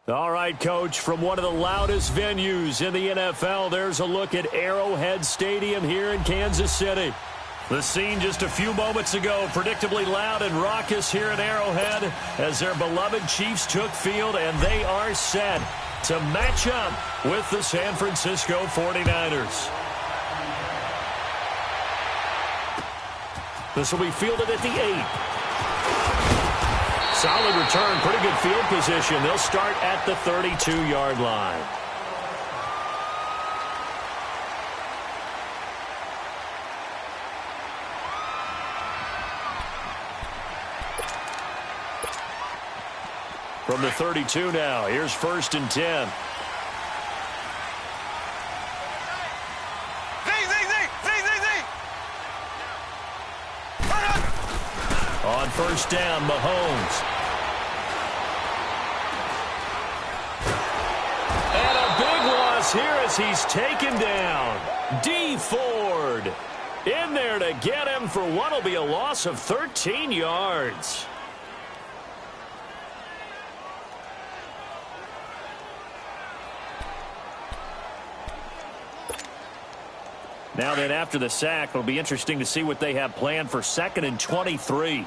All right, Coach, from one of the loudest venues in the NFL, there's a look at Arrowhead Stadium here in Kansas City. The scene just a few moments ago, predictably loud and raucous here at Arrowhead as their beloved Chiefs took field, and they are set to match up with the San Francisco 49ers. This will be fielded at the 8. Solid return, pretty good field position. They'll start at the 32-yard line. From the 32 now, here's 1st and 10. On 1st down, Mahomes. And a big loss here as he's taken down. D. Ford in there to get him for what will be a loss of 13 yards. Now then, after the sack, it'll be interesting to see what they have planned for 2nd and 23.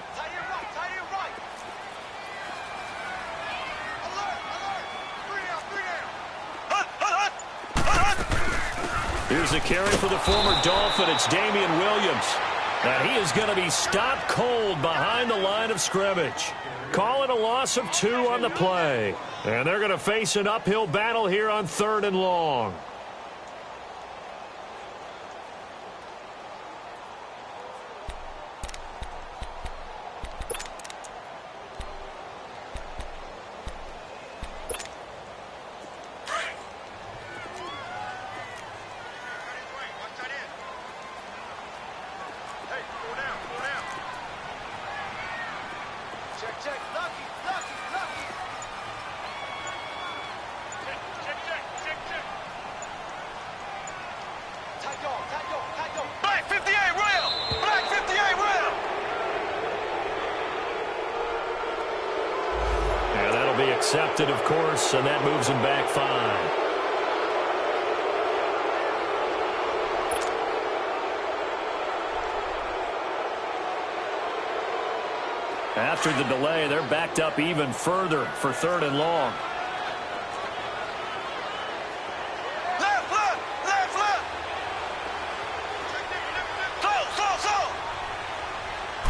Here's the carry for the former Dolphin. It's Damian Williams. And he is going to be stopped cold behind the line of scrimmage. Call it a loss of 2 on the play. And they're going to face an uphill battle here on 3rd and long. Accepted, of course, and that moves him back 5. After the delay, they're backed up even further for 3rd and long.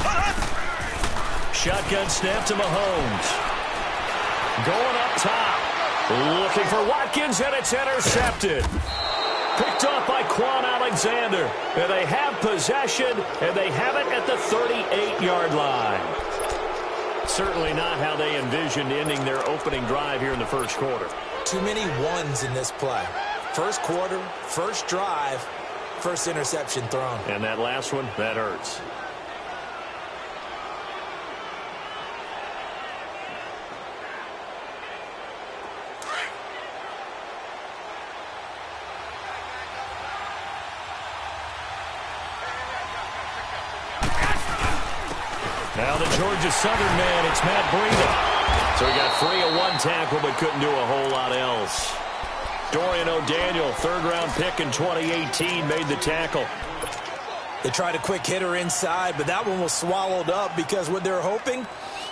Left. Shotgun snap to Mahomes. Going up top. Looking for Watkins, and it's intercepted. Picked off by Quan Alexander. And they have possession, and they have it at the 38-yard line. Certainly not how they envisioned ending their opening drive here in the 1st quarter. Too many ones in this play. 1st quarter, 1st drive, 1st interception thrown. And that last one, that hurts. Now the Georgia Southern man, it's Matt Breida. So he got free of 1 tackle but couldn't do a whole lot else. Dorian O'Daniel, 3rd-round pick in 2018, made the tackle. They tried a quick hitter inside, but that one was swallowed up because what they're hoping,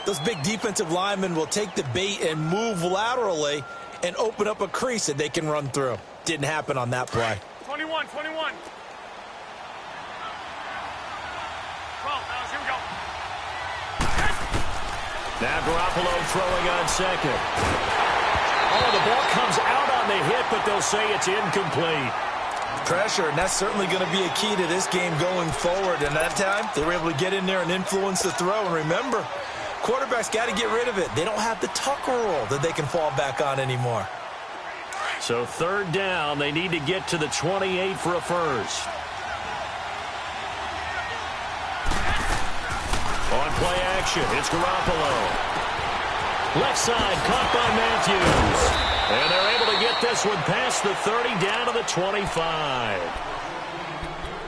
those big defensive linemen will take the bait and move laterally and open up a crease that they can run through. didn't happen on that play. 21. 12, here we go. Now Garoppolo throwing on second. Oh, the ball comes out on the hit, but they'll say it's incomplete. Pressure, and that's certainly going to be a key to this game going forward. And that time, they were able to get in there and influence the throw. And remember, quarterbacks got to get rid of it. They don't have the Tucker rule that they can fall back on anymore. So third down, they need to get to the 28 for a first. On play action, it's Garoppolo. Left side, caught by Matthews. And they're able to get this one past the 30, down to the 25.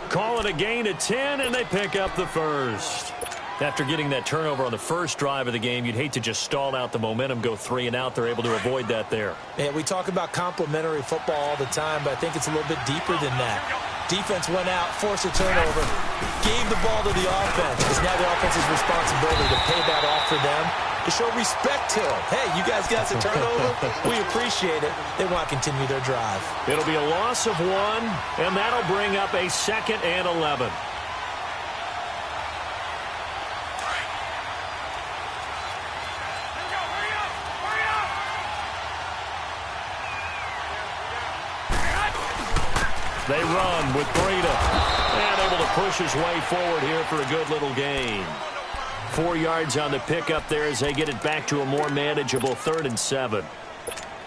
Call it a gain of 10, and they pick up the first. After getting that turnover on the first drive of the game, you'd hate to just stall out the momentum, go 3 and out. They're able to avoid that there. Yeah, we talk about complementary football all the time, but I think it's a little bit deeper than that. Defense went out, forced a turnover, gave the ball to the offense. It's now the offense's responsibility to pay that off for them, to show respect to them. Hey, you guys got some turnover? We appreciate it. They want to continue their drive. It'll be a loss of 1, and that'll bring up a 2nd and 11. They run with Breida, and able to push his way forward here for a good little gain. 4 yards on the pickup there as they get it back to a more manageable 3rd and 7.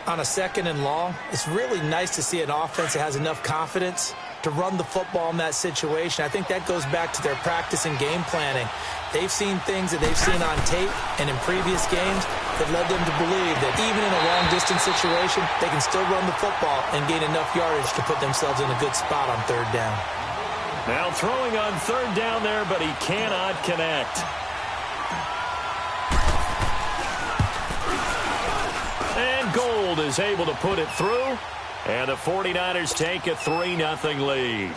On a 2nd and long, it's really nice to see an offense that has enough confidence to run the football in that situation. I think that goes back to their practice and game planning. They've seen things that they've seen on tape and in previous games that led them to believe that even in a long-distance situation, they can still run the football and gain enough yardage to put themselves in a good spot on 3rd down. Now throwing on 3rd down there, but he cannot connect. And Gold is able to put it through, and the 49ers take a 3-0 lead.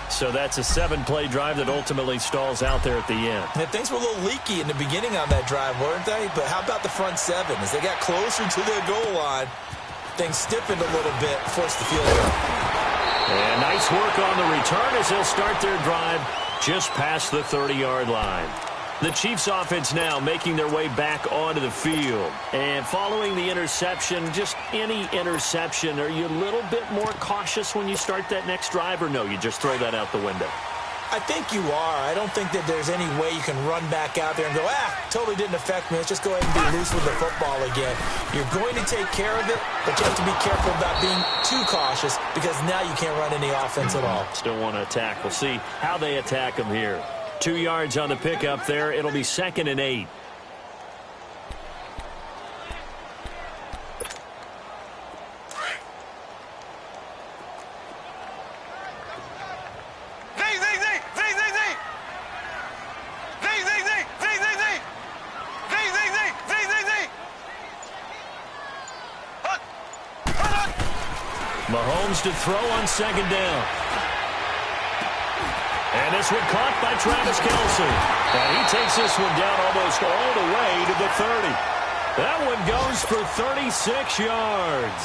So that's a 7-play drive that ultimately stalls out there at the end. And things were a little leaky in the beginning on that drive, weren't they? But how about the front 7? As they got closer to their goal line, things stiffened a little bit, forced the field goal. And nice work on the return as they'll start their drive just past the 30-yard line. The Chiefs offense now making their way back onto the field. And following the interception, just any interception, are you a little bit more cautious when you start that next drive, or no, you just throw that out the window? I think you are. I don't think that there's any way you can run back out there and go, totally didn't affect me. Let's just go ahead and be loose with the football again. You're going to take care of it, but you have to be careful about being too cautious because now you can't run any offense at all. Still want to attack. We'll see how they attack them here. 2 yards on the pickup there. It'll be 2nd and 8. Mahomes to throw on 2nd down. And this one caught by Travis Kelce. And he takes this one down almost all the way to the 30. That one goes for 36 yards.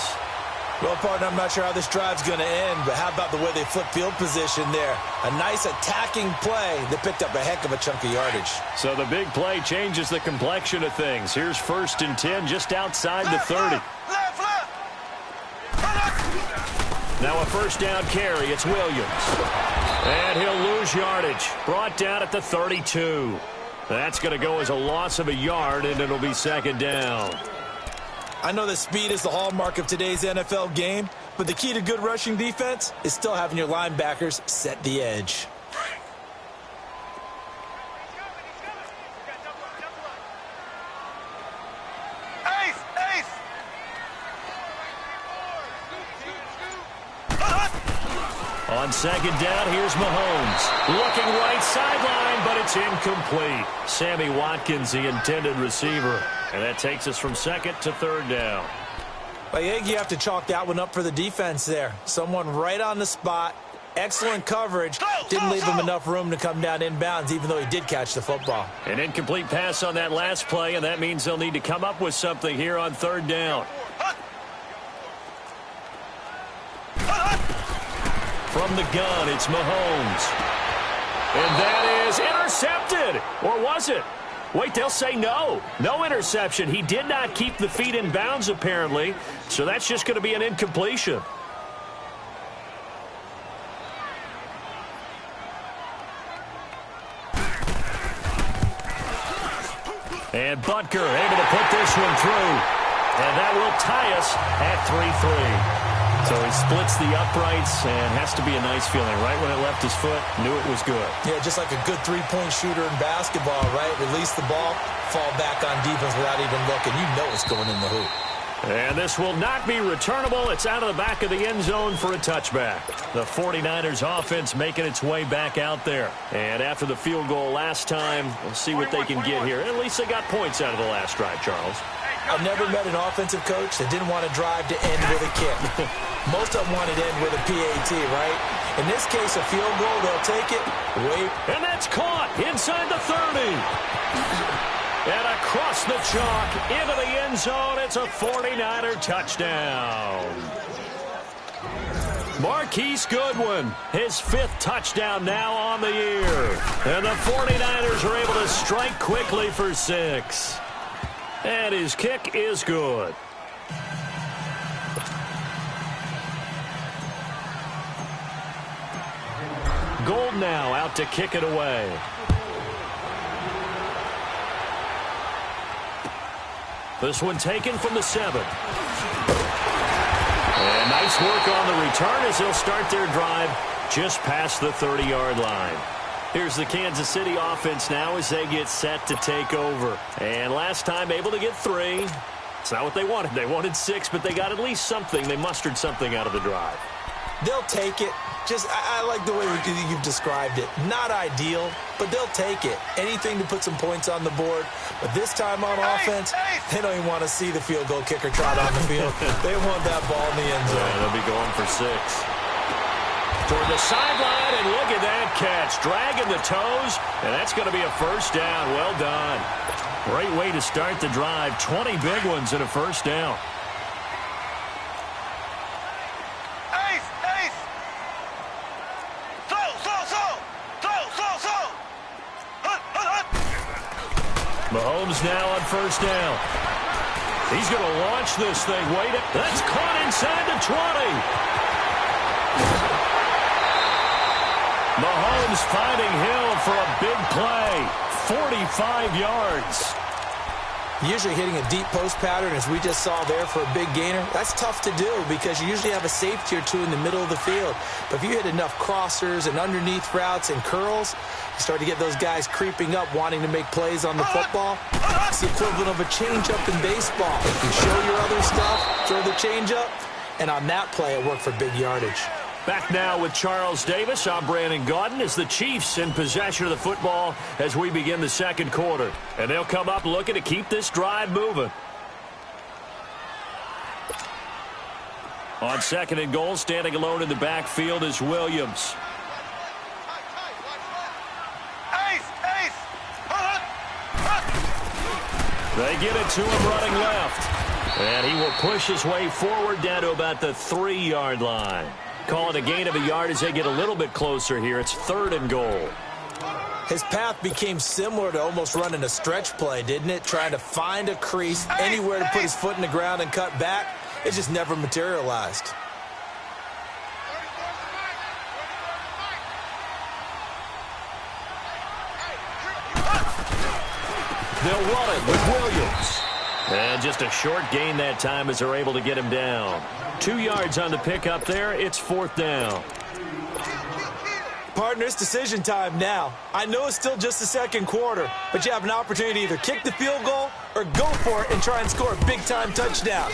Well, partner, I'm not sure how this drive's going to end, but how about the way they flip field position there? A nice attacking play that picked up a heck of a chunk of yardage. So the big play changes the complexion of things. Here's 1st and 10 just outside the 30. Now a 1st down carry. It's Williams. And he'll lose yardage. Brought down at the 32. That's going to go as a loss of a yard, and it'll be 2nd down. I know that speed is the hallmark of today's NFL game, but the key to good rushing defense is still having your linebackers set the edge. On 2nd down, here's Mahomes. Looking right sideline, but it's incomplete. Sammy Watkins, the intended receiver. And that takes us from 2nd to 3rd down. I think you have to chalk that one up for the defense there. Someone right on the spot. Excellent coverage. Didn't leave him enough room to come down inbounds, even though he did catch the football. An incomplete pass on that last play, and that means they'll need to come up with something here on 3rd down. From the gun, it's Mahomes. And that is intercepted. Or was it? Wait, they'll say no. No interception. He did not keep the feet in bounds, apparently. So that's just going to be an incompletion. And Butker able to put this one through. And that will tie us at 3-3. So he splits the uprights and has to be a nice feeling. Right when it left his foot, knew it was good. Yeah, just like a good three-point shooter in basketball, right? Release the ball, fall back on defense without even looking. You know it's going in the hoop. And this will not be returnable. It's out of the back of the end zone for a touchback. The 49ers offense making its way back out there. And after the field goal last time, we'll see what they can get here. At least they got points out of the last drive, Charles. I've never met an offensive coach that didn't want to drive to end with a kick. Most of them wanted to end with a PAT, right? In this case, a field goal, they'll take it. Wait. And that's caught inside the 30. And across the chalk into the end zone, it's a 49er touchdown. Marquise Goodwin, his 5th touchdown now on the year. And the 49ers are able to strike quickly for 6. And his kick is good. Gold now out to kick it away. This one taken from the 7. And nice work on the return as they'll start their drive just past the 30-yard line. Here's the Kansas City offense now as they get set to take over. And last time able to get 3. It's not what they wanted. They wanted 6, but they got at least something. They mustered something out of the drive. They'll take it. I like the way you've described it. Not ideal, but they'll take it. Anything to put some points on the board. But this time on offense, they don't even want to see the field goal kicker trot on the field. They want that ball in the end zone. Yeah, they'll be going for 6. Toward the sideline, and look at that catch. Dragging the toes, and that's going to be a first down. Well done. Great way to start the drive. 20 big ones and a first down. Mahomes now on first down. He's going to launch this thing. Wait, that's caught inside the 20. Mahomes finding Hill for a big play. 45 yards. Usually hitting a deep post pattern, as we just saw there, for a big gainer, that's tough to do because you usually have a safety or two in the middle of the field. But if you hit enough crossers and underneath routes and curls, you start to get those guys creeping up, wanting to make plays on the football. It's the equivalent of a changeup in baseball. You show your other stuff, throw the changeup, and on that play, it worked for big yardage. Back now with Charles Davis. I'm Brandon Gaudin as the Chiefs in possession of the football as we begin the second quarter. And they'll come up looking to keep this drive moving. On 2nd and goal, standing alone in the backfield is Williams. They get it to him running left. And he will push his way forward down to about the 3-yard line. Call it a gain of a yard as they get a little bit closer here. It's 3rd and goal. His path became similar to almost running a stretch play, didn't it? Trying to find a crease, anywhere to put his foot in the ground and cut back. It just never materialized. They'll run it with Williams. And just a short gain that time as they're able to get him down. 2 yards on the pickup there. It's 4th down. Partner, it's decision time now. I know it's still just the second quarter, but you have an opportunity to either kick the field goal or go for it and try and score a big-time touchdown.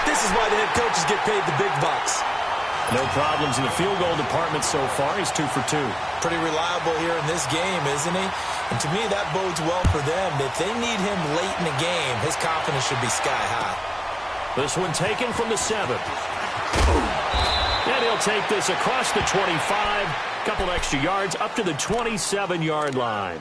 This is why the head coaches get paid the big bucks. No problems in the field goal department so far. He's 2 for 2. Pretty reliable here in this game, isn't he? And to me, that bodes well for them. If they need him late in the game, his confidence should be sky high. This one taken from the 7. And he'll take this across the 25. Couple extra yards up to the 27-yard line.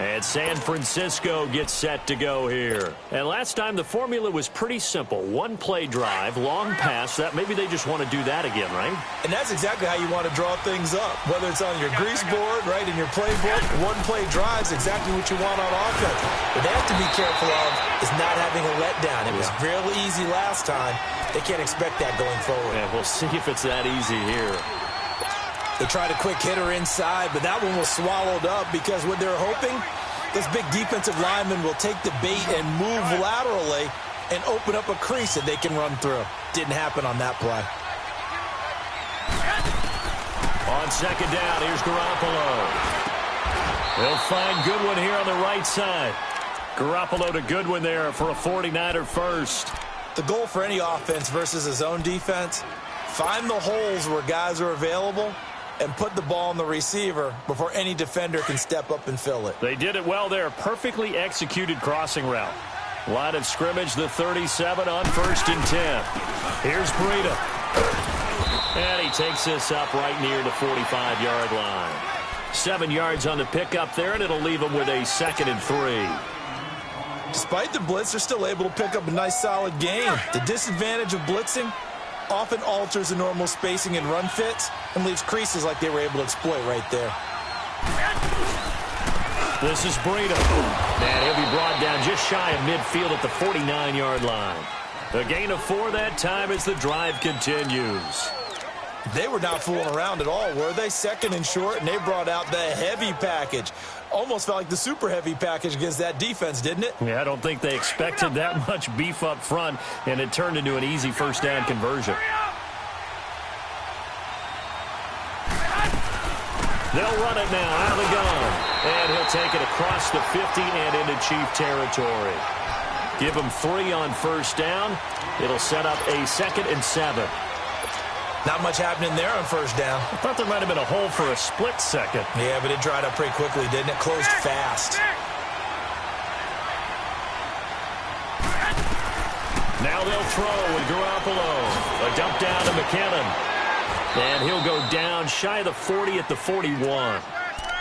And San Francisco gets set to go here. And last time the formula was pretty simple. One-play drive, long pass. That maybe they just want to do that again, right? And that's exactly how you want to draw things up. Whether it's on your grease board, right, in your playbook, one-play drive's exactly what you want on offense. What they have to be careful of is not having a letdown. It was real easy last time. They can't expect that going forward. Yeah, we'll see if it's that easy here. They tried a quick hitter inside, but that one was swallowed up because what they're hoping, this big defensive lineman will take the bait and move laterally and open up a crease that they can run through. Didn't happen on that play. On second down, here's Garoppolo. They'll find Goodwin here on the right side. Garoppolo to Goodwin there for a 49er first. The goal for any offense versus his own defense, find the holes where guys are available and put the ball on the receiver before any defender can step up and fill it. They did it well there. Perfectly executed crossing route. Line of scrimmage, the 37 on 1st and 10. Here's Breida. And he takes this up right near the 45-yard line. 7 yards on the pickup there, and it'll leave him with a 2nd and 3. Despite the blitz, they're still able to pick up a nice, solid gain. The disadvantage of blitzing often alters the normal spacing and run fits and leaves creases like they were able to exploit right there. This is Breida. And he'll be brought down just shy of midfield at the 49-yard line. A gain of 4 that time as the drive continues. They were not fooling around at all, were they? 2nd and short, and they brought out the heavy package. Almost felt like the super heavy package against that defense, didn't it? Yeah, I don't think they expected that much beef up front, and it turned into an easy first down conversion. They'll run it now out of the gun. And he'll take it across the 50 and into Chief territory. Give him 3 on first down. It'll set up a 2nd and 7. Not much happening there on first down. I thought there might have been a hole for a split second. Yeah, but it dried up pretty quickly, didn't it? Closed fast. Now they'll throw with Garoppolo. A dump down to McKinnon. And he'll go down shy of the 40 at the 41.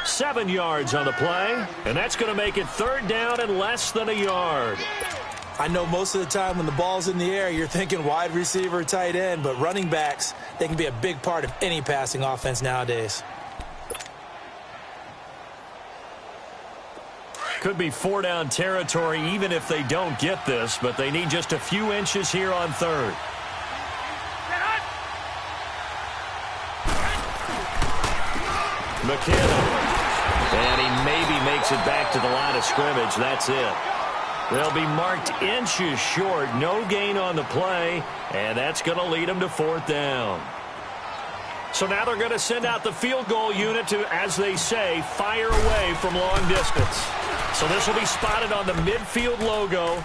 7 yards on the play, and that's going to make it 3rd down and less than a yard. I know most of the time when the ball's in the air, you're thinking wide receiver, tight end, but running backs, they can be a big part of any passing offense nowadays. Could be 4-down territory even if they don't get this, but they need just a few inches here on 3rd. McKinnon. And he maybe makes it back to the line of scrimmage. That's it. They'll be marked inches short. No gain on the play, and that's going to lead them to 4th down. So now they're going to send out the field goal unit to, as they say, fire away from long distance. So this will be spotted on the midfield logo.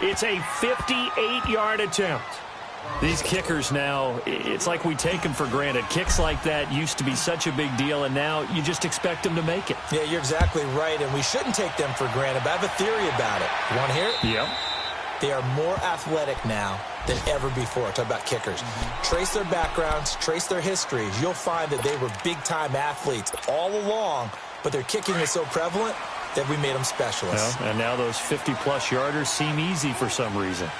It's a 58-yard attempt. These kickers now, it's like we take them for granted. Kicks like that used to be such a big deal, and now you just expect them to make it. Yeah, you're exactly right, and we shouldn't take them for granted, but I have a theory about it. You want to hear it? Yep. They are more athletic now than ever before. Talk about kickers. Trace their backgrounds, trace their histories. You'll find that they were big-time athletes all along, but their kicking is so prevalent that we made them specialists. Well, and now those 50-plus yarders seem easy for some reason.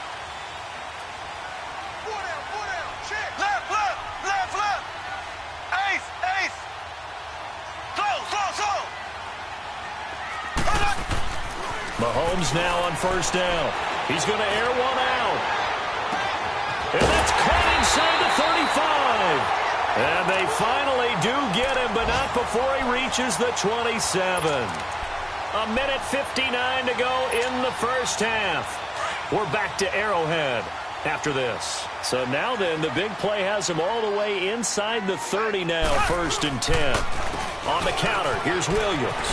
Mahomes now on first down. He's going to air one out. And that's caught inside the 35. And they finally do get him, but not before he reaches the 27. A minute 59 to go in the first half. We're back to Arrowhead after this. So now then, the big play has him all the way inside the 30 now, 1st and 10. On the counter, here's Williams.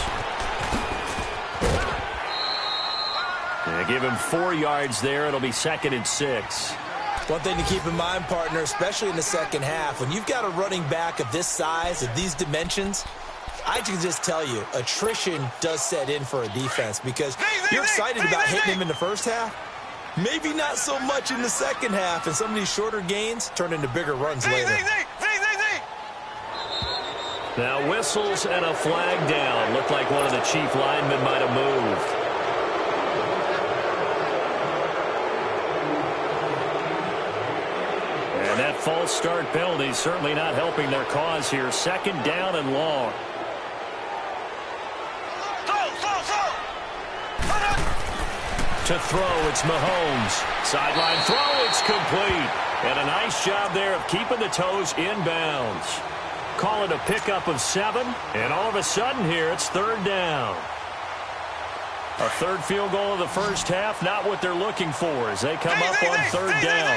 Give him 4 yards there. It'll be 2nd and 6. One thing to keep in mind, partner, especially in the second half, when you've got a running back of this size, of these dimensions, I can just tell you, attrition does set in for a defense because you're excited about hitting him in the first half. Maybe not so much in the second half, and some of these shorter gains turn into bigger runs later. Now whistles and a flag down. Looked like one of the chief linemen might have moved. And that false start penalty certainly not helping their cause here. Second down and long. To throw, it's Mahomes. Sideline throw, it's complete. And a nice job there of keeping the toes inbounds. Call it a pickup of 7, and all of a sudden here, it's third down. A third field goal of the first half, not what they're looking for as they come up on third down.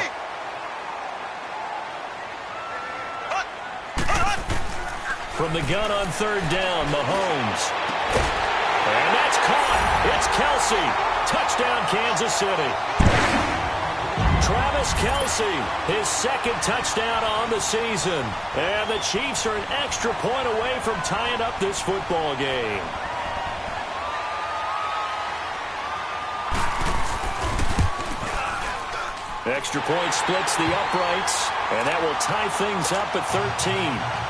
From the gun on third down, Mahomes. And that's caught. It's Kelsey. Touchdown, Kansas City. Travis Kelsey, his second touchdown on the season. And the Chiefs are an extra point away from tying up this football game. Extra point splits the uprights, and that will tie things up at 13.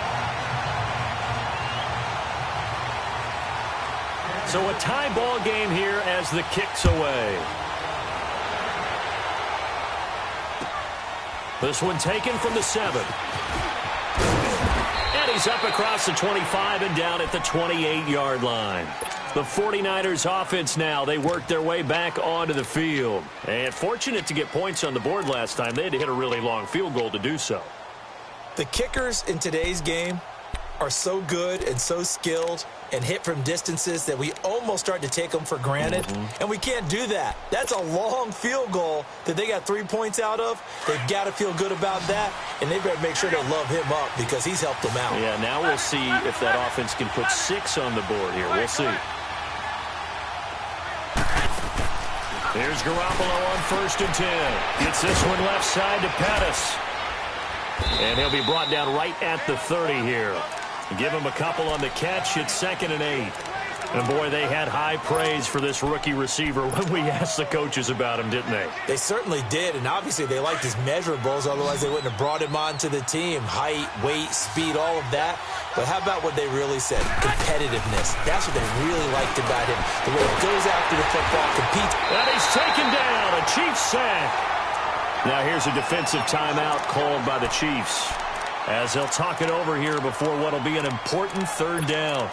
So a tie ball game here as the kick's away. This one taken from the 7. And he's up across the 25 and down at the 28-yard line. The 49ers offense now, they work their way back onto the field. And fortunate to get points on the board last time. They had to hit a really long field goal to do so. The kickers in today's game are so good and so skilled and hit from distances that we almost start to take them for granted. And we can't do that. That's a long field goal that they got 3 points out of. They've got to feel good about that, and they better make sure they love him up because he's helped them out. Yeah, now we'll see if that offense can put 6 on the board here. We'll see. Here's Garoppolo on 1st and 10. Gets this one left side to Pettis. And he'll be brought down right at the 30 here. Give him a couple on the catch. It's 2nd and 8. And, boy, they had high praise for this rookie receiver when we asked the coaches about him, didn't they? They certainly did, and obviously they liked his measurables. Otherwise, they wouldn't have brought him onto the team. Height, weight, speed, all of that. But how about what they really said? Competitiveness. That's what they really liked about him. The way he goes after the football, competes. And he's taken down. A Chiefs sack. Now here's a defensive timeout called by the Chiefs, as they'll talk it over here before what will be an important third down.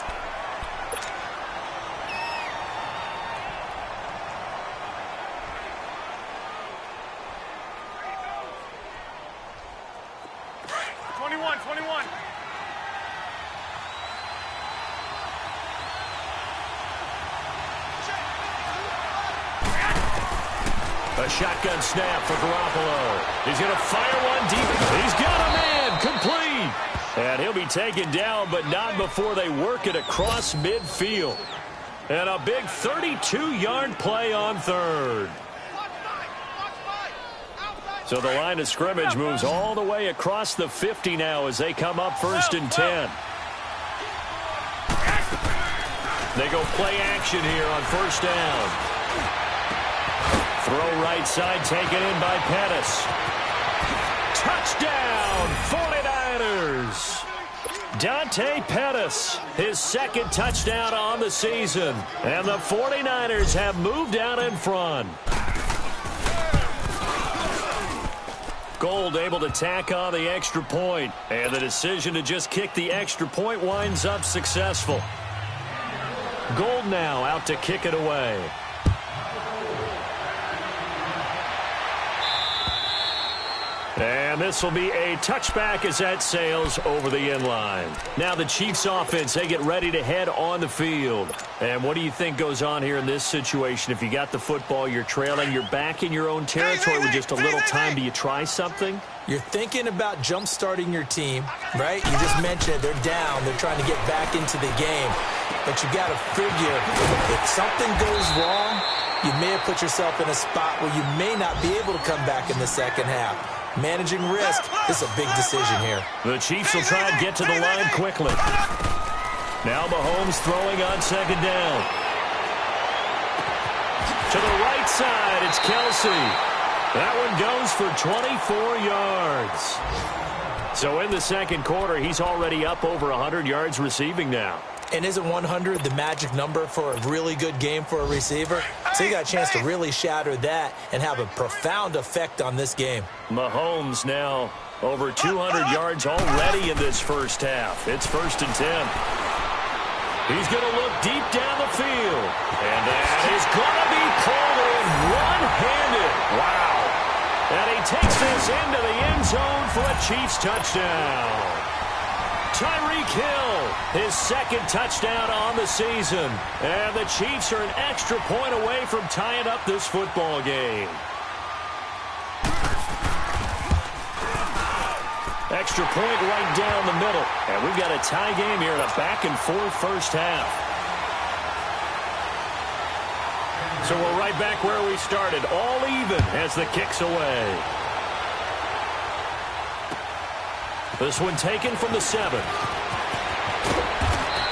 A shotgun snap for Garoppolo. He's going to fire one deep. He's got a man complete. And he'll be taken down, but not before they work it across midfield. And a big 32-yard play on third. So the line of scrimmage moves all the way across the 50 now as they come up 1st and 10. They go play action here on 1st down. Throw right side, taken in by Pettis. Touchdown, 49ers. Dante Pettis, his 2nd touchdown on the season. And the 49ers have moved out in front. Gold able to tack on the extra point. And the decision to just kick the extra point winds up successful. Gold now out to kick it away. And this will be a touchback as that sails over the end line. Now the Chiefs offense, they get ready to head on the field. And what do you think goes on here in this situation? If you got the football, you're trailing, you're back in your own territory with just a little time. Do you try something? You're thinking about jump-starting your team, right? You just mentioned they're down. They're trying to get back into the game. But you got to figure if something goes wrong, you may have put yourself in a spot where you may not be able to come back in the second half. Managing risk is a big decision here. The Chiefs will try and get to the line quickly. Now Mahomes throwing on 2nd down. To the right side, it's Kelsey. That one goes for 24 yards. So in the second quarter, he's already up over 100 yards receiving now. And isn't 100 the magic number for a really good game for a receiver? So he got a chance to really shatter that and have a profound effect on this game. Mahomes now over 200 yards already in this first half. It's 1st and 10. He's going to look deep down the field. And that is going to be pulled in one-handed. Wow. And he takes this into the end zone for a Chiefs touchdown. Tyreek Hill, his second touchdown on the season. And the Chiefs are an extra point away from tying up this football game. Extra point right down the middle. And we've got a tie game here in a back-and-forth first half. So we're right back where we started, all even as the kick's away. This one taken from the 7.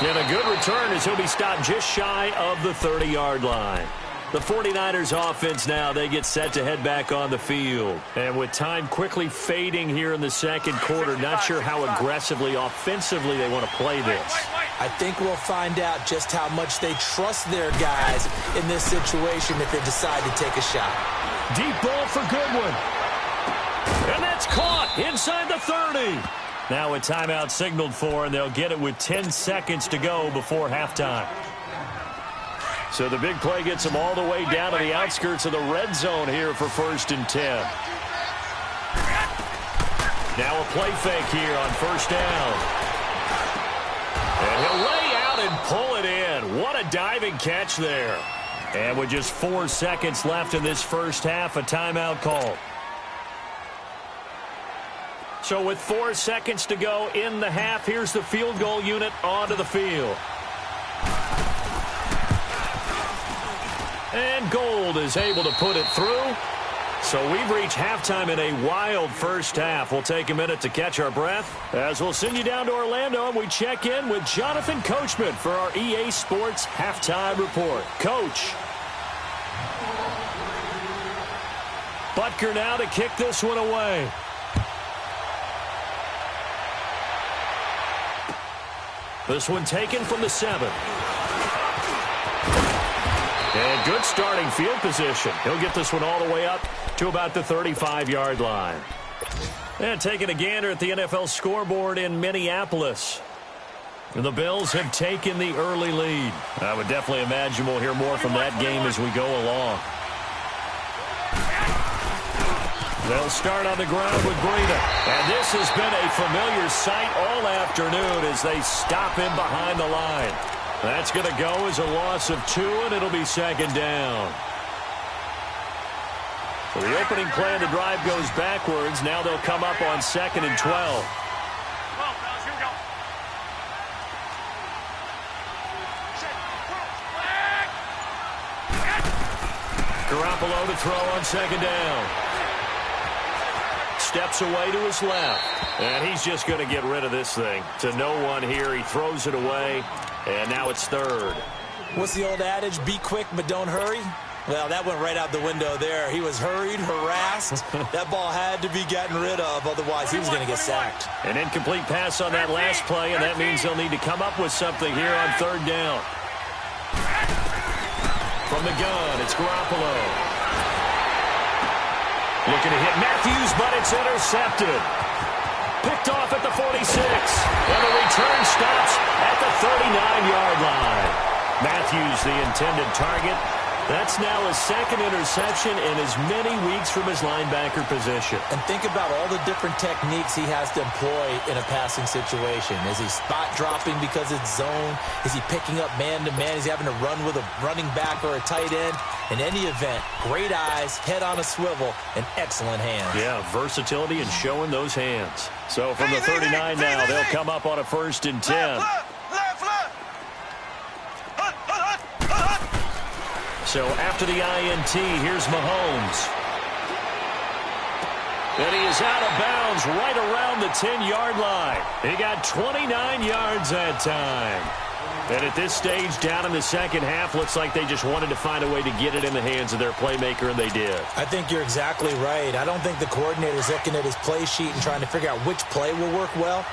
And a good return as he'll be stopped just shy of the 30-yard line. The 49ers offense now, they get set to head back on the field. And with time quickly fading here in the second quarter, not sure how aggressively, offensively they want to play this. I think we'll find out just how much they trust their guys in this situation if they decide to take a shot. Deep ball for Goodwin. And that's caught inside the 30. Now a timeout signaled for, and they'll get it with 10 seconds to go before halftime. So the big play gets them all the way down to the outskirts of the red zone here for 1st and 10. Now a play fake here on 1st down. And he'll lay out and pull it in. What a diving catch there. And with just 4 seconds left in this first half, a timeout call. So with 4 seconds to go in the half, here's the field goal unit onto the field. And Gold is able to put it through. So we've reached halftime in a wild first half. We'll take a minute to catch our breath as we'll send you down to Orlando and we check in with Jonathan Coachman for our EA Sports Halftime Report. Coach. Butker now to kick this one away. This one taken from the 7. And good starting field position. He'll get this one all the way up to about the 35-yard line. And taking a gander at the NFL scoreboard in Minneapolis. The Bills have taken the early lead. I would definitely imagine we'll hear more from that game as we go along. They'll start on the ground with Breida. And this has been a familiar sight all afternoon as they stop him behind the line. That's going to go as a loss of 2, and it'll be 2nd down. So the opening play of the drive goes backwards. Now they'll come up on 2nd and 12. Garoppolo to throw on 2nd down. Steps away to his left. And he's just going to get rid of this thing. To no one here. He throws it away. And now it's 3rd. What's the old adage? Be quick, but don't hurry? Well, that went right out the window there. He was hurried, harassed. That ball had to be gotten rid of. Otherwise, he was going to get sacked. An incomplete pass on that last play, and that means they'll need to come up with something here on 3rd down. From the gun, it's Garoppolo. Looking to hit Matthews, but it's intercepted. Picked off at the 46. And the return stops at the 39-yard line. Matthews, the intended target. That's now his 2nd interception in as many weeks from his linebacker position. And think about all the different techniques he has to employ in a passing situation. Is he spot dropping because it's zone? Is he picking up man-to-man? Is he having to run with a running back or a tight end? In any event, great eyes, head on a swivel, and excellent hands. Yeah, versatility and showing those hands. So from the 39 now, they'll come up on a 1st and 10. So after the INT, here's Mahomes. And he is out of bounds right around the 10-yard line. He got 29 yards that time. And at this stage, down in the second half, looks like they just wanted to find a way to get it in the hands of their playmaker, and they did. I think you're exactly right. I don't think the coordinator's looking at his play sheet and trying to figure out which play will work well.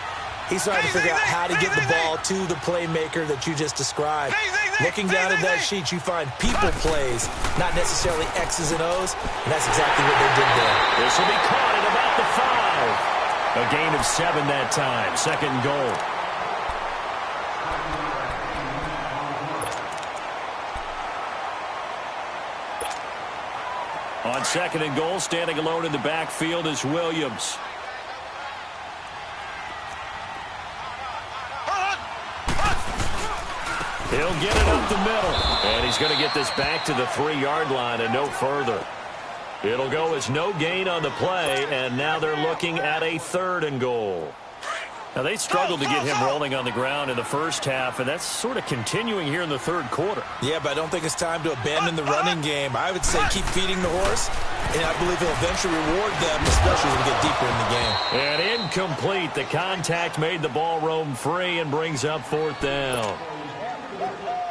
He's trying to figure out how to get the ball to the playmaker that you just described. Looking down at that sheet, you find people plays, not necessarily X's and O's, and that's exactly what they did there. This will be caught at about the 5. A gain of 7 that time. Second and goal. On second and goal, standing alone in the backfield is Williams. He'll get it up the middle. And he's going to get this back to the 3-yard line and no further. It'll go as no gain on the play, and now they're looking at a 3rd and goal. Now, they struggled to get him rolling on the ground in the first half, and that's sort of continuing here in the third quarter. Yeah, but I don't think it's time to abandon the running game. I would say keep feeding the horse, and I believe he'll eventually reward them, especially as we get deeper in the game. And incomplete. The contact made the ball roam free and brings up 4th down.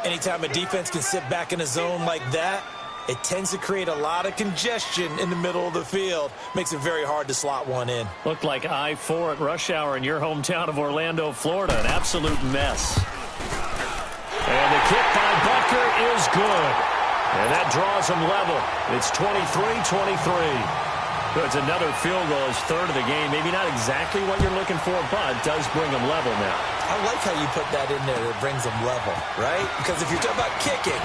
Anytime a defense can sit back in a zone like that, it tends to create a lot of congestion in the middle of the field. Makes it very hard to slot one in. Looked like I-4 at rush hour in your hometown of Orlando, Florida. An absolute mess. And the kick by Butker is good. And that draws them level. It's 23-23. It's another field goal, his 3rd of the game. Maybe not exactly what you're looking for, but does bring them level now. I like how you put that in there. It brings them level, right? Because if you're talking about kicking,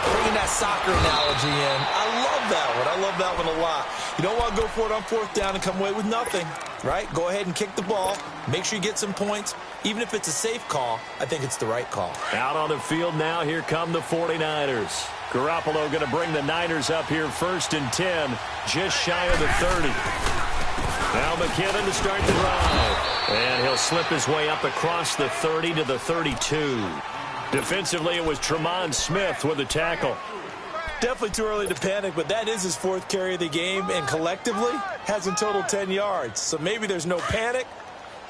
bringing that soccer analogy in, I love that one. I love that one a lot. You don't want to go for it on 4th down and come away with nothing, right? Go ahead and kick the ball. Make sure you get some points. Even if it's a safe call, I think it's the right call. Out on the field now, here come the 49ers. Garoppolo going to bring the Niners up here 1st and 10, just shy of the 30. Now McKinnon to start the drive. And he'll slip his way up across the 30 to the 32. Defensively, it was Tremont Smith with the tackle. Definitely too early to panic, but that is his 4th carry of the game, and collectively has in total 10 yards. So maybe there's no panic,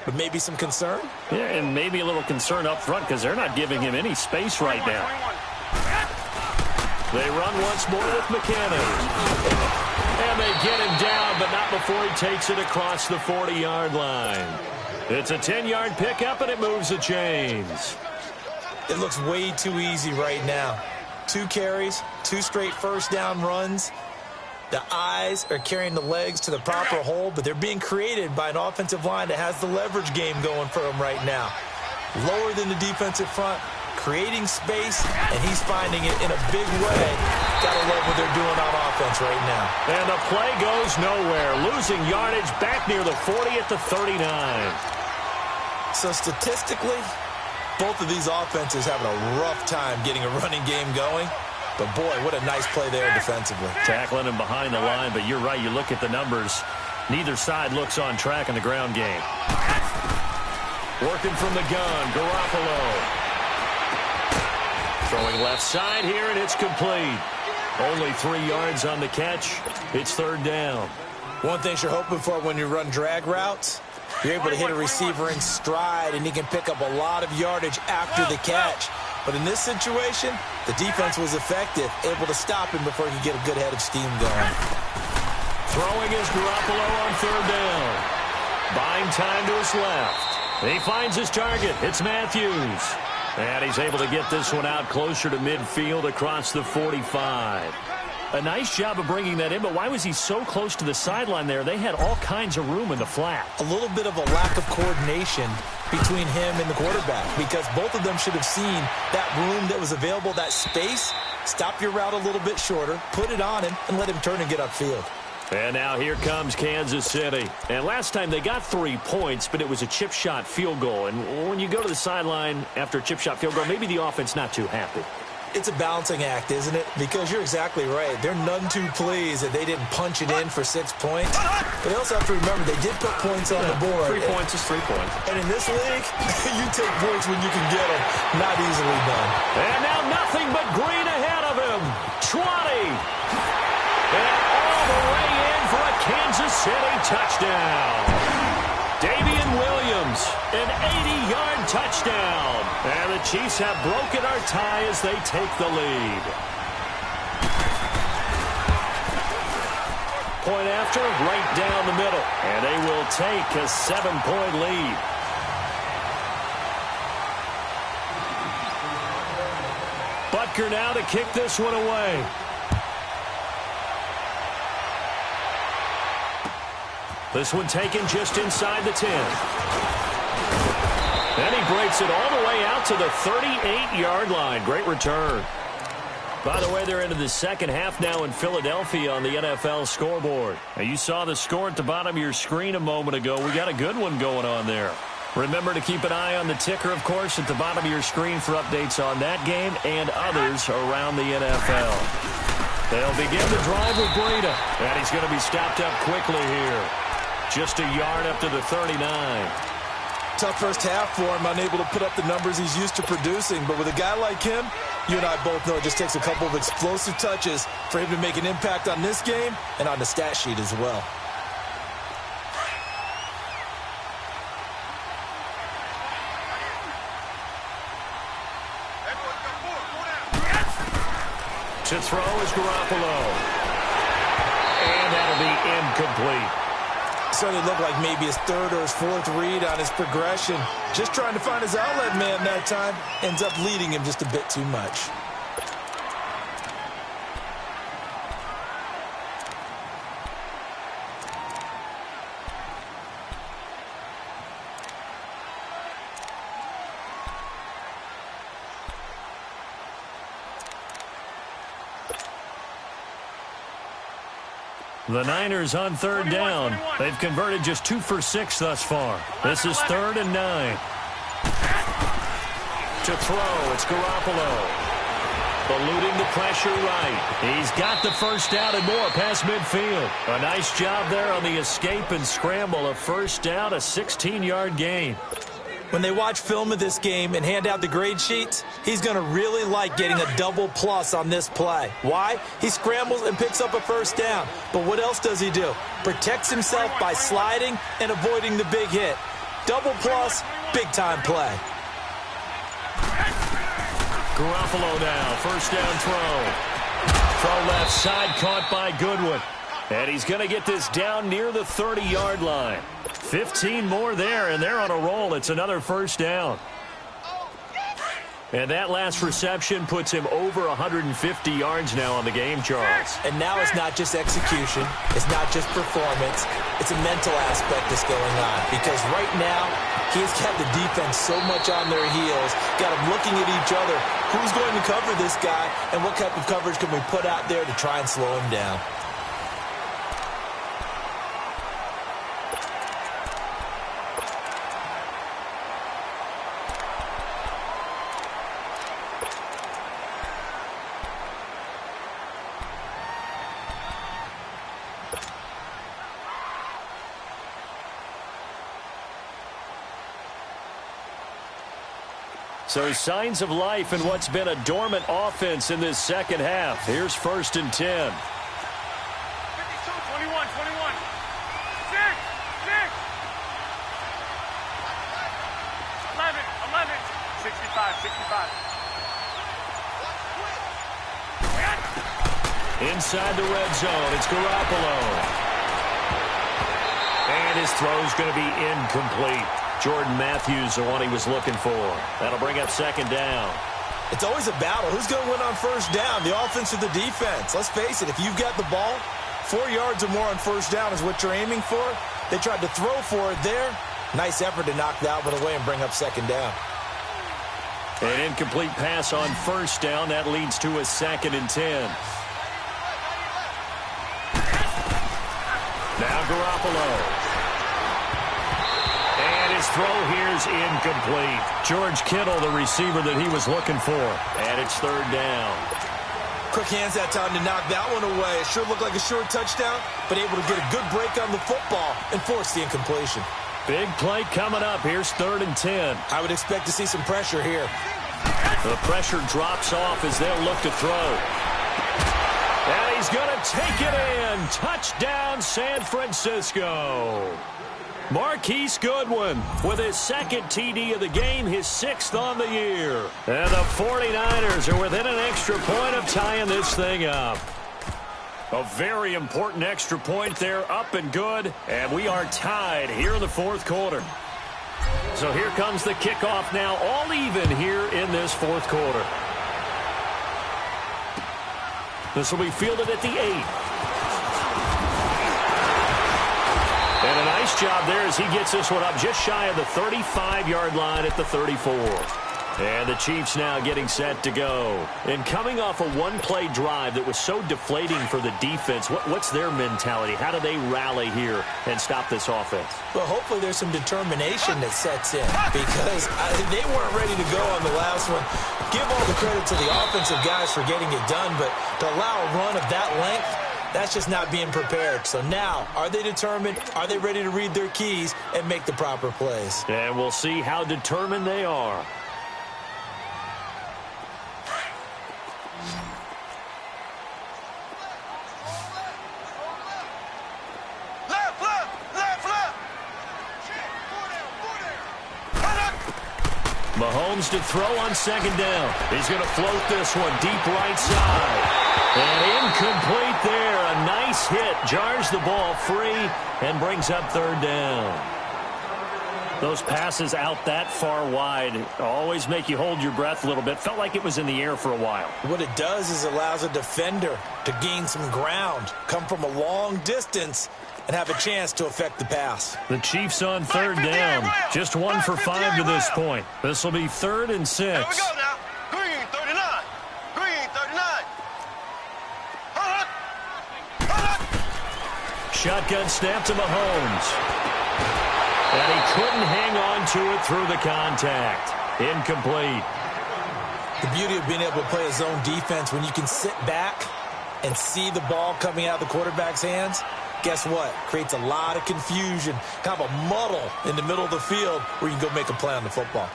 but maybe some concern. Yeah, and maybe a little concern up front because they're not giving him any space right now. They run once more with McKinnon. And they get him down, but not before he takes it across the 40-yard line. It's a 10-yard pickup, and it moves the chains. It looks way too easy right now. 2 carries, 2 straight 1st down runs. The eyes are carrying the legs to the proper hole, but they're being created by an offensive line that has the leverage game going for them right now. Lower than the defensive front, creating space, and he's finding it in a big way. Gotta love what they're doing on offense right now. And the play goes nowhere. Losing yardage back near the 40 at the 39. So statistically, both of these offenses having a rough time getting a running game going. But, boy, what a nice play there defensively. Tackling him behind the line, but you're right. You look at the numbers. Neither side looks on track in the ground game. Working from the gun, Garoppolo. Throwing left side here, and it's complete. Only 3 yards on the catch. It's 3rd down. One thing you're hoping for when you run drag routes, you're able to hit a receiver in stride, and he can pick up a lot of yardage after the catch. But in this situation, the defense was effective, able to stop him before he could get a good head of steam going. Throwing is Garoppolo on 3rd down. Buying time to his left. He finds his target. It's Matthews. And he's able to get this one out closer to midfield across the 45. A nice job of bringing that in, but why was he so close to the sideline there? They had all kinds of room in the flat. A little bit of a lack of coordination between him and the quarterback, because both of them should have seen that room that was available, that space. Stop your route a little bit shorter, put it on him, and let him turn and get upfield. And now here comes Kansas City. And last time they got 3 points, but it was a chip shot field goal. And when you go to the sideline after a chip shot field goal, maybe the offense not too happy. It's a balancing act, isn't it? Because you're exactly right. They're none too pleased that they didn't punch it in for 6 points. But they also have to remember they did put points on the board. 3 points is 3 points. And in this league, you take points when you can get them. Not easily done. And now nothing but green ahead of him. 20. And all the way in for a Kansas City touchdown. Damian Williams Mahomes, an 80-yard touchdown. And the Chiefs have broken our tie as they take the lead. Point after, right down the middle. And they will take a 7-point lead. Butker now to kick this one away. This one taken just inside the 10. And he breaks it all the way out to the 38-yard line. Great return. By the way, they're into the second half now in Philadelphia on the NFL scoreboard. Now, you saw the score at the bottom of your screen a moment ago. We got a good one going on there. Remember to keep an eye on the ticker, of course, at the bottom of your screen for updates on that game and others around the NFL. They'll begin the drive with Breida, and he's going to be stopped up quickly here. Just a yard up to the 39. Tough first half for him, unable to put up the numbers he's used to producing. But with a guy like him, you and I both know it just takes a couple of explosive touches for him to make an impact on this game and on the stat sheet as well. To throw is Garoppolo. And that'll be incomplete. Certainly looked like maybe his third or his fourth read on his progression. Just trying to find his outlet man that time. Ends up leading him just a bit too much. The Niners on third down. They've converted just 2 for 6 thus far. This is 3rd and 9. To throw, it's Garoppolo. Eluding the pressure right. He's got the first down and more past midfield. A nice job there on the escape and scramble. A first down, a 16-yard gain. When they watch film of this game and hand out the grade sheets, he's going to really like getting a double plus on this play. Why? He scrambles and picks up a first down. But what else does he do? Protects himself by sliding and avoiding the big hit. Double plus, big-time play. Garoppolo now, first down throw. Throw left side, caught by Goodwin. And he's going to get this down near the 30-yard line. 15 more there, and they're on a roll. It's another first down. And that last reception puts him over 150 yards now on the game, Charles. And now it's not just execution. It's not just performance. It's a mental aspect that's going on. Because right now, he's got the defense so much on their heels, got them looking at each other. Who's going to cover this guy, and what type of coverage can we put out there to try and slow him down? So signs of life in what's been a dormant offense in this second half. Here's 1st and 10. 52, 21, 21. 6, 6. 11, 65, 65. Inside the red zone, it's Garoppolo. And his throw's going to be incomplete. Jordan Matthews, the one he was looking for. That'll bring up 2nd down. It's always a battle. Who's going to win on first down, the offense or the defense? Let's face it, if you've got the ball, 4 yards or more on first down is what you're aiming for. They tried to throw for it there. Nice effort to knock that one away and bring up 2nd down. An incomplete pass on first down. That leads to a 2nd and 10. Now Garoppolo. His throw here's incomplete. George Kittle, the receiver that he was looking for. And it's 3rd down. Quick hands that time to knock that one away. It sure looked like a short touchdown, but able to get a good break on the football and force the incompletion. Big play coming up. Here's 3rd and 10. I would expect to see some pressure here. The pressure drops off as they'll look to throw. And he's going to take it in. Touchdown, San Francisco. Marquise Goodwin with his second TD of the game, his 6th on the year. And the 49ers are within an extra point of tying this thing up. A very important extra point there, up and good. And we are tied here in the 4th quarter. So here comes the kickoff now, all even here in this 4th quarter. This will be fielded at the 8. And a nice job there as he gets this one up just shy of the 35-yard line at the 34. And the Chiefs now getting set to go. And coming off a one-play drive that was so deflating for the defense, what's their mentality? How do they rally here and stop this offense? Well, hopefully there's some determination that sets in because they weren't ready to go on the last one. Give all the credit to the offensive guys for getting it done, but to allow a run of that length, that's just not being prepared. So now, are they determined? Are they ready to read their keys and make the proper plays? And we'll see how determined they are. Mahomes to throw on 2nd down. He's going to float this one deep right side. And incomplete there. A nice hit. Jars the ball free and brings up 3rd down. Those passes out that far wide always make you hold your breath a little bit. Felt like it was in the air for a while. What it does is allows a defender to gain some ground, come from a long distance, and have a chance to affect the pass. The Chiefs on 3rd down. Just 1 for 5 to this point. This will be 3rd and 6. Here we go now. Green 39. Green 39. Shotgun snap to Mahomes. And he couldn't hang on to it through the contact. Incomplete. The beauty of being able to play a zone defense when you can sit back and see the ball coming out of the quarterback's hands, guess what? Creates a lot of confusion, kind of a muddle in the middle of the field where you can go make a play on the football.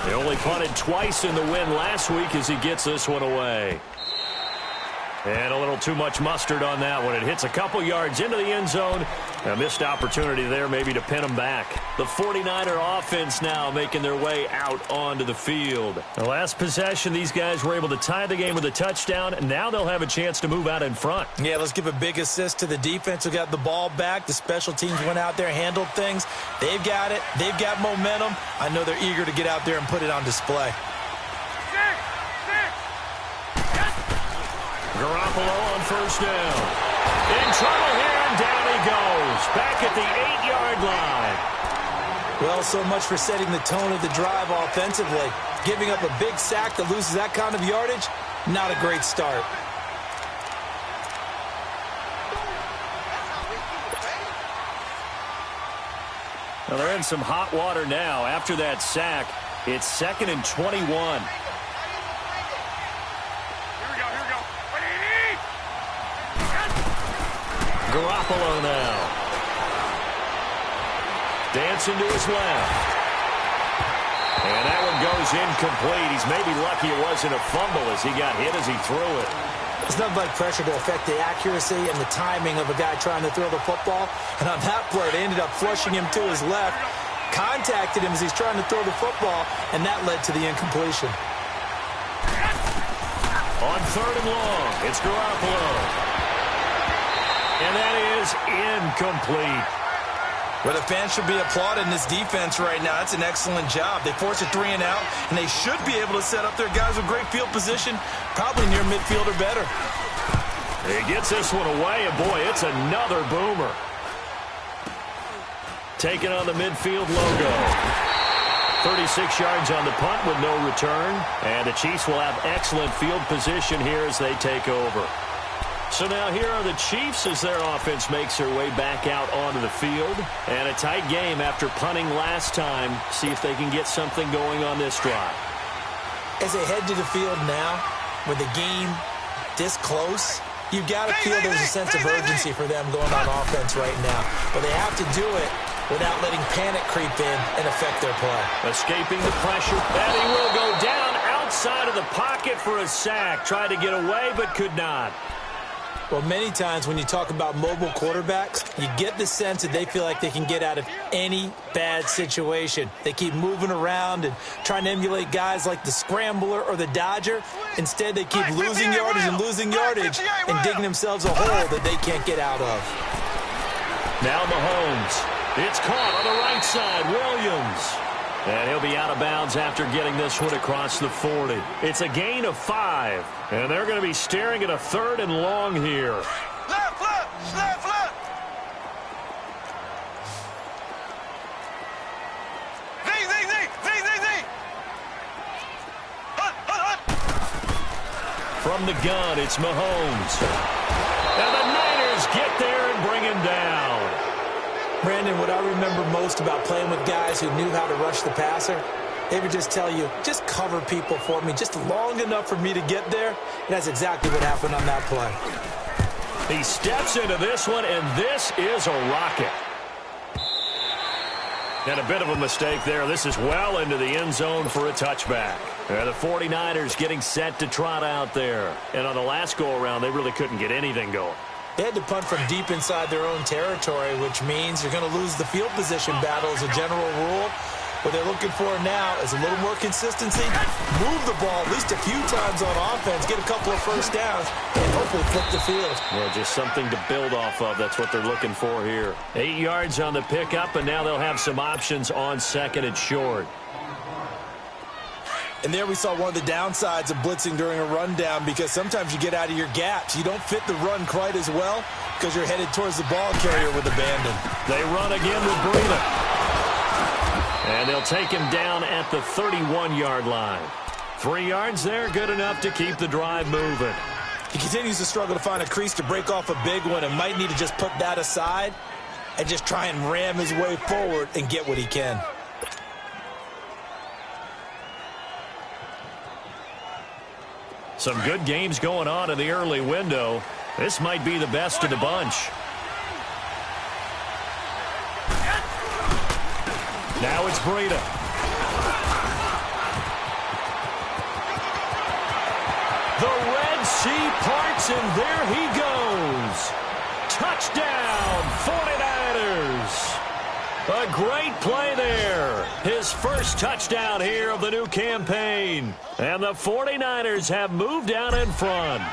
They only punted twice in the win last week as he gets this one away. And a little too much mustard on that one. It hits a couple yards into the end zone. A missed opportunity there maybe to pin them back. The 49er offense now making their way out onto the field. The last possession, these guys were able to tie the game with a touchdown, and now they'll have a chance to move out in front. Yeah, let's give a big assist to the defense who got the ball back. The special teams went out there, handled things. They've got it. They've got momentum. I know they're eager to get out there and put it on display. Garoppolo on 1st down. In trouble here, and down he goes. Back at the 8-yard line. Well, so much for setting the tone of the drive offensively. Giving up a big sack that loses that kind of yardage, not a great start. Well, they're in some hot water now. After that sack, it's 2nd and 21. Garoppolo now. Dancing to his left. And that one goes incomplete. He's maybe lucky it wasn't a fumble as he got hit as he threw it. It's nothing like pressure to affect the accuracy and the timing of a guy trying to throw the football. And on that play, they ended up flushing him to his left, contacted him as he's trying to throw the football, and that led to the incompletion. On 3rd and long, it's Garoppolo. And that is incomplete. Well, the fans should be applauding this defense right now. It's an excellent job. They forced a 3 and out, and they should be able to set up their guys with great field position, probably near midfield or better. He gets this one away, and boy, it's another boomer. Taking on the midfield logo. 36 yards on the punt with no return, and the Chiefs will have excellent field position here as they take over. So now here are the Chiefs as their offense makes their way back out onto the field. And a tight game after punting last time. See if they can get something going on this drive. As they head to the field now, with the game this close, you've got to feel there's a sense of urgency for them going on offense right now. But they have to do it without letting panic creep in and affect their play. Escaping the pressure. And he will go down outside of the pocket for a sack. Tried to get away, but could not. Well, many times when you talk about mobile quarterbacks, you get the sense that they feel like they can get out of any bad situation. They keep moving around and trying to emulate guys like the Scrambler or the Dodger. Instead, they keep losing yardage and losing yardage and digging themselves a hole that they can't get out of. Now Mahomes. It's caught on the right side. Williams. And he'll be out of bounds after getting this one across the 40. It's a gain of 5. And they're going to be staring at a 3rd and long here. Left, left, left, left. Z, Z, Z, Z, Z, Z. Hut, hut, hut. From the gun, it's Mahomes. And the Niners get there and bring him down. Brandon, what I remember most about playing with guys who knew how to rush the passer, they would just tell you, just cover people for me, just long enough for me to get there. And that's exactly what happened on that play. He steps into this one, and this is a rocket. And a bit of a mistake there. This is well into the end zone for a touchback. And the 49ers getting set to trot out there. And on the last go-around, they really couldn't get anything going. They had to punt from deep inside their own territory, which means you're going to lose the field position battle as a general rule. What they're looking for now is a little more consistency, move the ball at least a few times on offense, get a couple of first downs, and hopefully flip the field. Well, just something to build off of. That's what they're looking for here. 8 yards on the pickup, and now they'll have some options on 2nd and short. And there we saw one of the downsides of blitzing during a rundown, because sometimes you get out of your gaps. You don't fit the run quite as well because you're headed towards the ball carrier with abandon. They run again with Breida. And they'll take him down at the 31-yard line. 3 yards there, good enough to keep the drive moving. He continues to struggle to find a crease to break off a big one and might need to just put that aside and just try and ram his way forward and get what he can. Some good games going on in the early window. This might be the best of the bunch. Now it's Breida. The Red Sea parts, and there he goes. Touchdown, 49ers. A great play there. His first touchdown here of the new campaign. And the 49ers have moved out in front.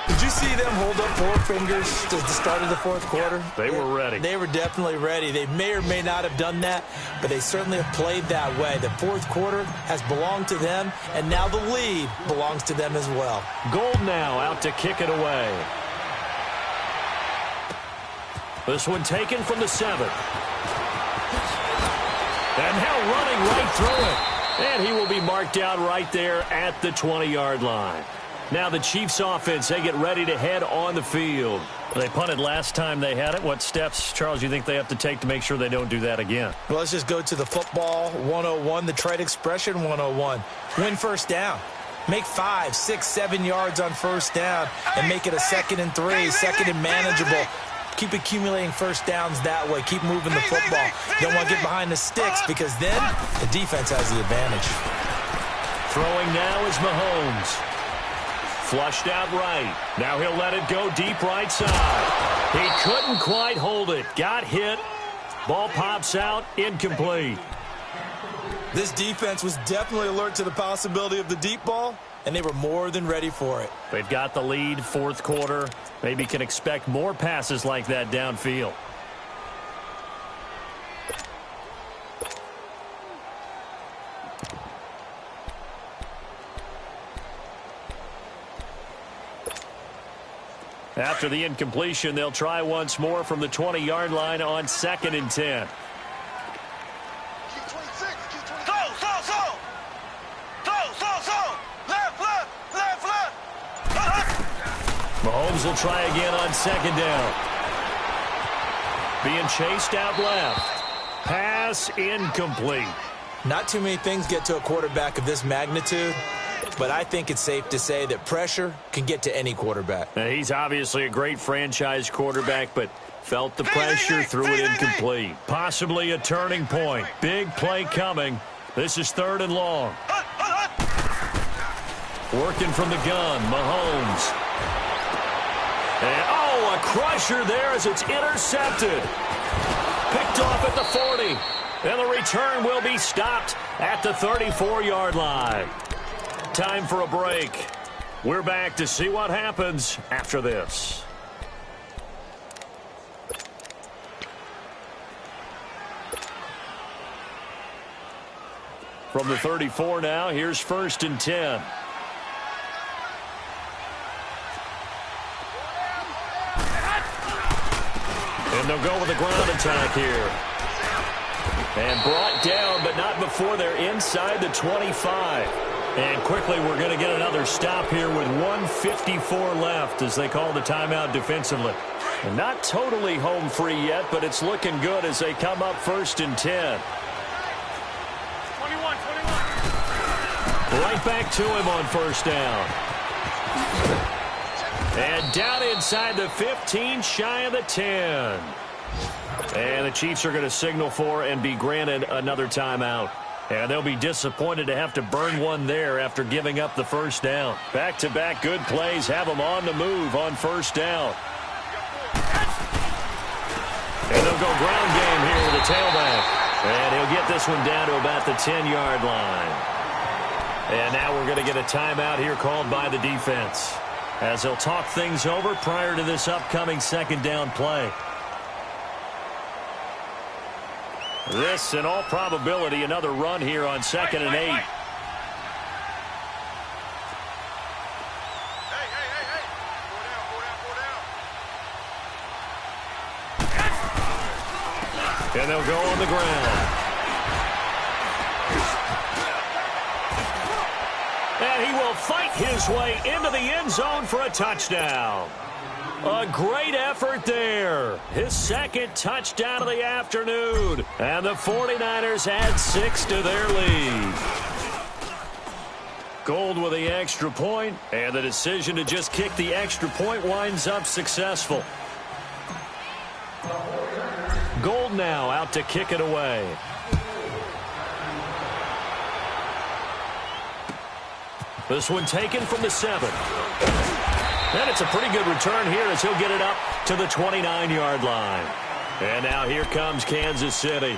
Did you see them hold up 4 fingers at the start of the 4th quarter? They were ready. They were definitely ready. They may or may not have done that, but they certainly have played that way. The 4th quarter has belonged to them, and now the lead belongs to them as well. Gold now out to kick it away. This one taken from the 7th. And now running right through it. And he will be marked down right there at the 20-yard line. Now the Chiefs offense, they get ready to head on the field. They punted last time they had it. What steps, Charles, you think they have to take to make sure they don't do that again? Well, let's just go to the football 101, the trade expression 101. Win first down. Make 5, 6, 7 yards on first down and make it a 2nd and 3, 2nd and manageable. Keep accumulating first downs that way. Keep moving the football. You don't want to get behind the sticks because then the defense has the advantage. Throwing now is Mahomes. Flushed out right. Now he'll let it go deep right side. He couldn't quite hold it. Got hit. Ball pops out. Incomplete. This defense was definitely alert to the possibility of the deep ball, and they were more than ready for it. They've got the lead, 4th quarter. Maybe can expect more passes like that downfield. After the incompletion, they'll try once more from the 20-yard line on 2nd and 10. Mahomes will try again on 2nd down. Being chased out left. Pass incomplete. Not too many things get to a quarterback of this magnitude, but I think it's safe to say that pressure can get to any quarterback. Now, he's obviously a great franchise quarterback, but felt the pressure, threw it incomplete. Possibly a turning point. Big play coming. This is 3rd and long. Working from the gun, Mahomes. And, oh, a crusher there as it's intercepted. Picked off at the 40. And the return will be stopped at the 34-yard line. Time for a break. We're back to see what happens after this. From the 34 now, here's 1st and 10. And they'll go with a ground attack here. And brought down, but not before they're inside the 25. And quickly, we're going to get another stop here with 1:54 left as they call the timeout defensively. And not totally home free yet, but it's looking good as they come up 1st and 10. 21. Right back to him on 1st down. And down inside the 15, shy of the 10. And the Chiefs are going to signal for and be granted another timeout. And they'll be disappointed to have to burn one there after giving up the 1st down. Back-to-back good plays have them on the move on 1st down. And they'll go ground game here with the tailback. And he'll get this one down to about the 10-yard line. And now we're going to get a timeout here called by the defense, as they'll talk things over prior to this upcoming 2nd down play. This, in all probability, another run here on 2nd and 8. Hey. Go down. And they'll go on the ground. And he will fight his way into the end zone for a touchdown. A great effort there. His 2nd touchdown of the afternoon. And the 49ers add 6 to their lead. Gold with the extra point, and the decision to just kick the extra point winds up successful. Gold now out to kick it away. This one taken from the 7. And it's a pretty good return here as he'll get it up to the 29-yard line. And now here comes Kansas City.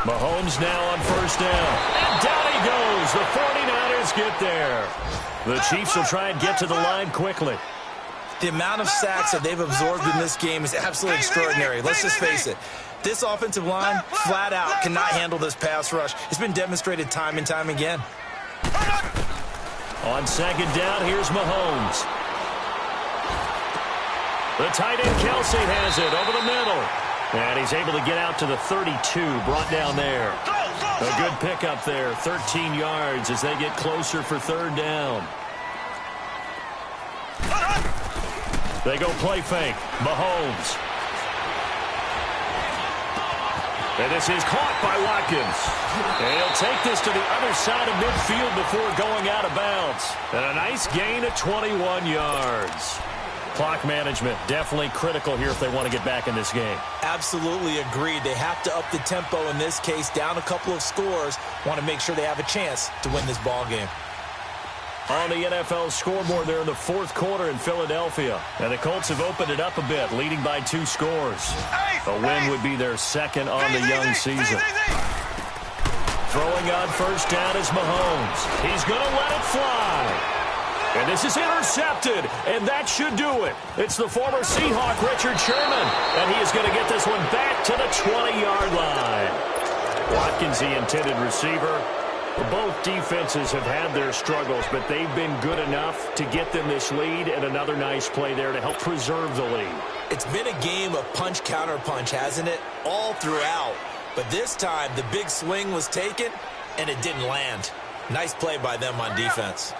Mahomes now on 1st down. And down he goes. The 49ers get there. The Chiefs will try and get to the line quickly. The amount of sacks that they've absorbed in this game is absolutely extraordinary. Let's just face it. This offensive line, flat out, cannot handle this pass rush. It's been demonstrated time and time again. On 2nd down, here's Mahomes. The tight end Kelsey has it over the middle. And he's able to get out to the 32, brought down there. A good pickup there, 13 yards as they get closer for 3rd down. They go play fake. Mahomes. And this is caught by Watkins. And he'll take this to the other side of midfield before going out of bounds. And a nice gain of 21 yards. Clock management definitely critical here if they want to get back in this game. Absolutely agreed. They have to up the tempo in this case, down a couple of scores. Want to make sure they have a chance to win this ball game. On the NFL scoreboard there in the 4th quarter in Philadelphia. And the Colts have opened it up a bit, leading by 2 scores. A win would be their 2nd on the young season. Throwing on 1st down is Mahomes. He's going to let it fly. And this is intercepted, and that should do it. It's the former Seahawk, Richard Sherman, and he is going to get this one back to the 20-yard line. Watkins, the intended receiver. Both defenses have had their struggles, but they've been good enough to get them this lead, and another nice play there to help preserve the lead. It's been a game of punch-counter-punch, hasn't it? All throughout. But this time, the big swing was taken, and it didn't land. Nice play by them on defense.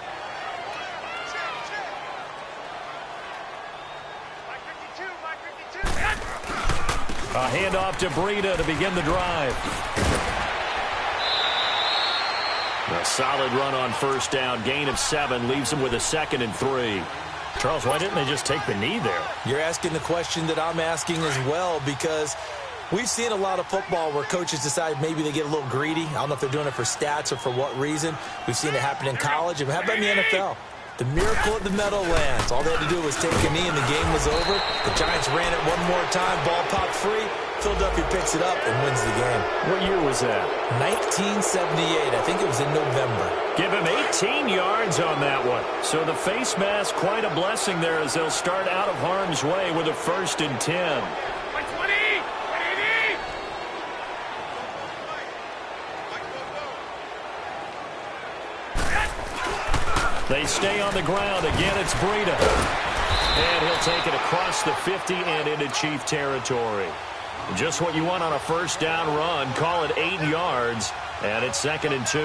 A handoff to Breida to begin the drive. A solid run on first down. Gain of 7 leaves them with a 2nd and 3. Charles, why didn't they just take the knee there? You're asking the question that I'm asking as well, because we've seen a lot of football where coaches decide maybe they get a little greedy. I don't know if they're doing it for stats or for what reason. We've seen it happen in college. And how about in the NFL? The miracle of the Meadowlands. All they had to do was take a knee and the game was over. The Giants ran it one more time. Ball popped free. Philadelphia picks it up and wins the game. What year was that? 1978. I think it was in November. Give him 18 yards on that one. So the face mask, quite a blessing there as they'll start out of harm's way with a 1st and 10. They stay on the ground. Again, it's Breida. And he'll take it across the 50 and into Chief territory. Just what you want on a first down run. Call it 8 yards. And it's 2nd and 2.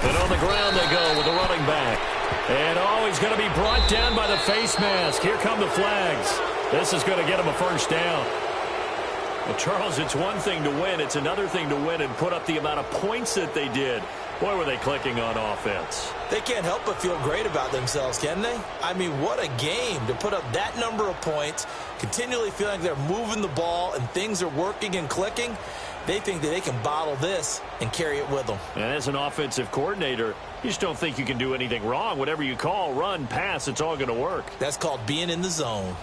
And on the ground they go with the running back. And he's going to be brought down by the face mask. Here come the flags. This is going to get him a first down. Well, Charles, it's one thing to win. It's another thing to win and put up the amount of points that they did. Boy, were they clicking on offense. They can't help but feel great about themselves, can they? I mean, what a game to put up that number of points, continually feeling like they're moving the ball and things are working and clicking. They think that they can bottle this and carry it with them. And as an offensive coordinator, you just don't think you can do anything wrong. Whatever you call, run, pass, it's all going to work. That's called being in the zone.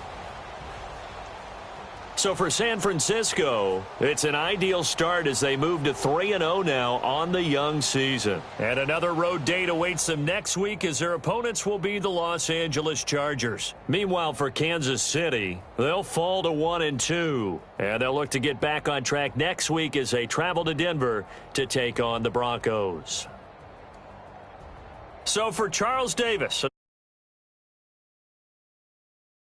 So for San Francisco, it's an ideal start as they move to 3-0 now on the young season. And another road date awaits them next week as their opponents will be the Los Angeles Chargers. Meanwhile, for Kansas City, they'll fall to 1-2. And they'll look to get back on track next week as they travel to Denver to take on the Broncos. So for Charles Davis,